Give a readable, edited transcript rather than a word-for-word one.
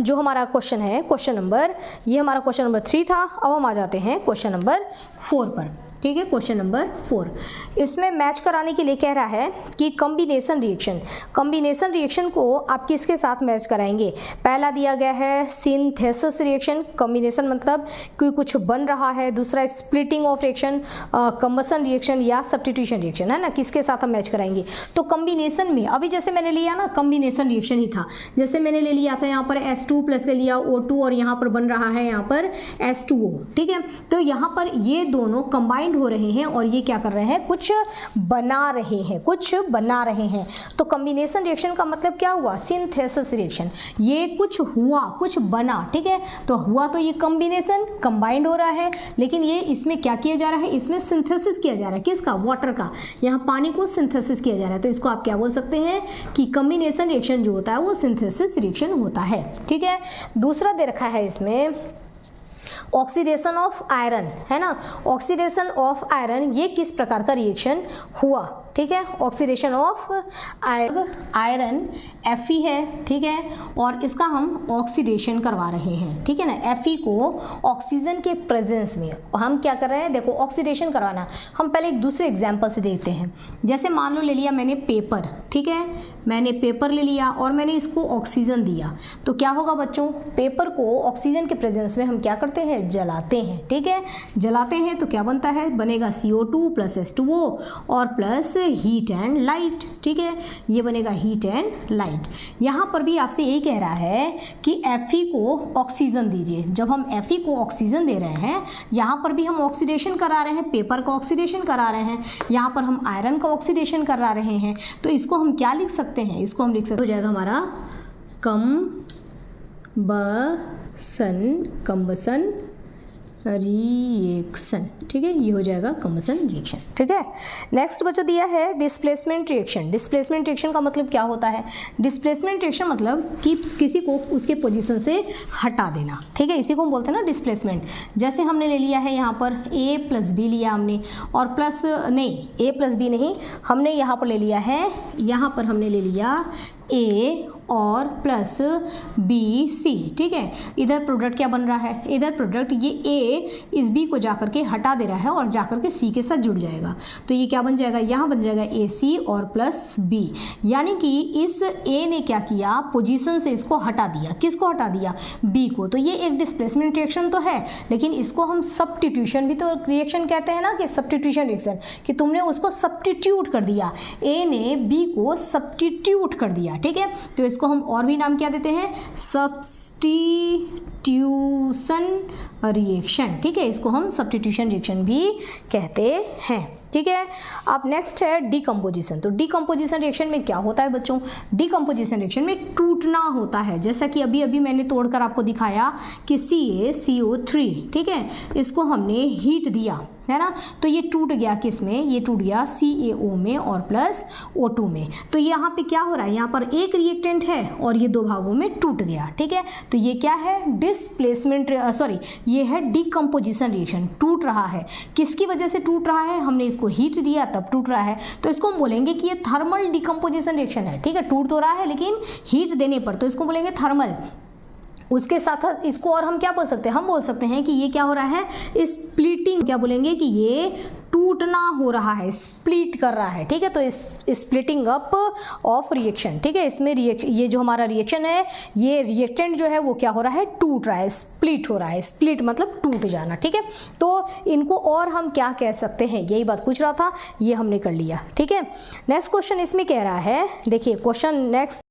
जो हमारा क्वेश्चन है, क्वेश्चन नंबर, ये हमारा क्वेश्चन नंबर 3 था। अब हम आ जाते हैं क्वेश्चन नंबर 4 पर। ठीक है, क्वेश्चन नंबर 4 इसमें मैच कराने के लिए कह रहा है कि कॉम्बिनेशन रिएक्शन को आप किसके साथ मैच कराएंगे। पहला दिया गया है सिंथेसिस रिएक्शन, कॉम्बिनेशन मतलब कि कुछ बन रहा है। दूसरा splitting of reaction, combustion reaction या सब्स्टिट्यूशन रिएक्शन, है ना, किसके साथ हम मैच कराएंगे। तो कॉम्बिनेशन में अभी जैसे मैंने लिया ना, कॉम्बिनेशन रिएक्शन ही था। जैसे मैंने ले लिया था यहाँ पर H2 प्लस ले लिया O2 और यहाँ पर बन रहा है यहाँ पर H2O। ठीक है, तो यहाँ पर ये दोनों कंबाइंड हो रहे हैं और ये क्या कर रहे हैं, कुछ बना रहे हैं। तो कॉम्बिनेशन रिएक्शन का मतलब क्या हुआ, सिंथेसिस रिएक्शन। ये कुछ हुआ, कुछ बना। ठीक है, तो हुआ तो ये कॉम्बिनेशन, कंबाइंड हो रहा है, लेकिन ये इसमें क्या किया जा रहा है, इसमें सिंथेसिस किया जा रहा है। किसका, वाटर का। यहाँ पानी को सिंथेसिस किया जा रहा है, तो इसको आप क्या बोल सकते हैं कि कॉम्बिनेशन रिएक्शन जो होता है वो सिंथेसिस रिएक्शन होता है। ठीक है, दूसरा दे रखा है इसमें ऑक्सीडेशन ऑफ आयरन, है ना। ऑक्सीडेशन ऑफ आयरन ये किस प्रकार का रिएक्शन हुआ। ठीक है, ऑक्सीडेशन ऑफ आयरन Fe है। ठीक है, और इसका हम ऑक्सीडेशन करवा रहे हैं। ठीक है ना, Fe को ऑक्सीजन के प्रेजेंस में हम क्या कर रहे हैं, देखो ऑक्सीडेशन करवाना। हम पहले एक दूसरे एग्जांपल से देखते हैं। जैसे मान लो ले लिया मैंने पेपर। ठीक है, मैंने पेपर ले लिया और मैंने इसको ऑक्सीजन दिया, तो क्या होगा बच्चों, पेपर को ऑक्सीजन के प्रेजेंस में हम क्या करते हैं, जलाते हैं। ठीक है, जलाते हैं तो क्या बनता है, बनेगा CO2 प्लस H2O और प्लस हीट एंड लाइट। ठीक है, ये बनेगा हीट एंड लाइट। यहाँ पर भी आपसे यही कह रहा है कि Fe को ऑक्सीजन दीजिए। जब हम Fe को ऑक्सीजन दे रहे हैं, यहाँ पर भी हम ऑक्सीडेशन करा रहे हैं, पेपर का ऑक्सीडेशन करा रहे हैं, यहाँ पर हम आयरन का ऑक्सीडेशन करा रहे हैं। तो इसको हम क्या लिख सकते हैं, इसको हम लिख सकते, हो जाएगा हमारा कंबसन रिएक्शन। ठीक है, ये हो जाएगा कंबसन रिएक्शन। ठीक है, नेक्स्ट बच्चों दिया है डिस्प्लेसमेंट रिएक्शन। डिस्प्लेसमेंट रिएक्शन का मतलब क्या होता है, डिस्प्लेसमेंट रिएक्शन मतलब कि किसी को उसके पोजीशन से हटा देना। ठीक है, इसी को हम बोलते हैं ना डिस्प्लेसमेंट। जैसे हमने ले लिया है यहाँ पर A प्लस बी लिया हमने, और प्लस नहीं, A प्लस बी नहीं, हमने यहाँ पर ले लिया है, यहाँ पर हमने ले लिया A और प्लस BC। ठीक है, इधर प्रोडक्ट क्या बन रहा है, इधर प्रोडक्ट ये A इस B को जाकर के हटा दे रहा है और जाकर के C के साथ जुड़ जाएगा। तो ये क्या बन जाएगा, यहाँ बन जाएगा AC और प्लस B। यानी कि इस A ने क्या किया, पोजीशन से इसको हटा दिया। किसको हटा दिया, B को। तो ये एक डिस्प्लेसमेंट रिएक्शन तो है, लेकिन इसको हम सब्स्टिट्यूशन भी तो रिएक्शन कहते हैं ना, कि सब्स्टिट्यूशन रिएक्शन, कि तुमने उसको सब्स्टिट्यूट कर दिया, A ने B को सब्स्टिट्यूट कर दिया। ठीक है, तो इसको हम और भी नाम क्या देते हैं, सब्स्टिट्यूशन रिएक्शन। ठीक है, इसको हम सब्स्टिट्यूशन रिएक्शन भी कहते हैं। ठीक है, अब नेक्स्ट है डीकम्पोजिशन। तो डीकम्पोजिशन रिएक्शन में क्या होता है बच्चों, डीकम्पोजिशन रिएक्शन में टूटना होता है। जैसा कि अभी अभी मैंने तोड़कर आपको दिखाया कि CaCO3। ठीक है, इसको हमने हीट दिया, है ना, तो ये टूट गया किस में, ये टूट गया CaO में और प्लस O2 में। तो यहाँ पे क्या हो रहा है, यहाँ पर एक रिएक्टेंट है और ये दो भागों में टूट गया। ठीक है, तो ये क्या है, डिस्प्लेसमेंट ये है डीकम्पोजिशन रिएक्शन। टूट रहा है, किसकी वजह से टूट रहा है, हमने इसको हीट दिया तब टूट रहा है। तो इसको हम बोलेंगे कि ये थर्मल डीकम्पोजिशन रिएक्शन है। ठीक है, टूट तो रहा है लेकिन हीट देने पर, तो इसको बोलेंगे थर्मल। उसके साथ इसको और हम क्या बोल सकते हैं, हम बोल सकते हैं कि ये क्या हो रहा है, स्प्लिटिंग। क्या बोलेंगे कि ये टूटना हो रहा है, स्प्लिट कर रहा है। ठीक है, तो इस स्प्लिटिंग अप ऑफ रिएक्शन। ठीक है, इसमें ये जो हमारा रिएक्शन है, ये रिएक्टेंट जो है वो क्या हो रहा है, टूट रहा है, स्प्लिट हो रहा है। स्प्लिट मतलब टूट जाना। ठीक है, तो इनको और हम क्या कह सकते हैं, यही बात पूछ रहा था, ये हमने कर लिया। ठीक है, नेक्स्ट क्वेश्चन इसमें कह रहा है, देखिए क्वेश्चन नेक्स्ट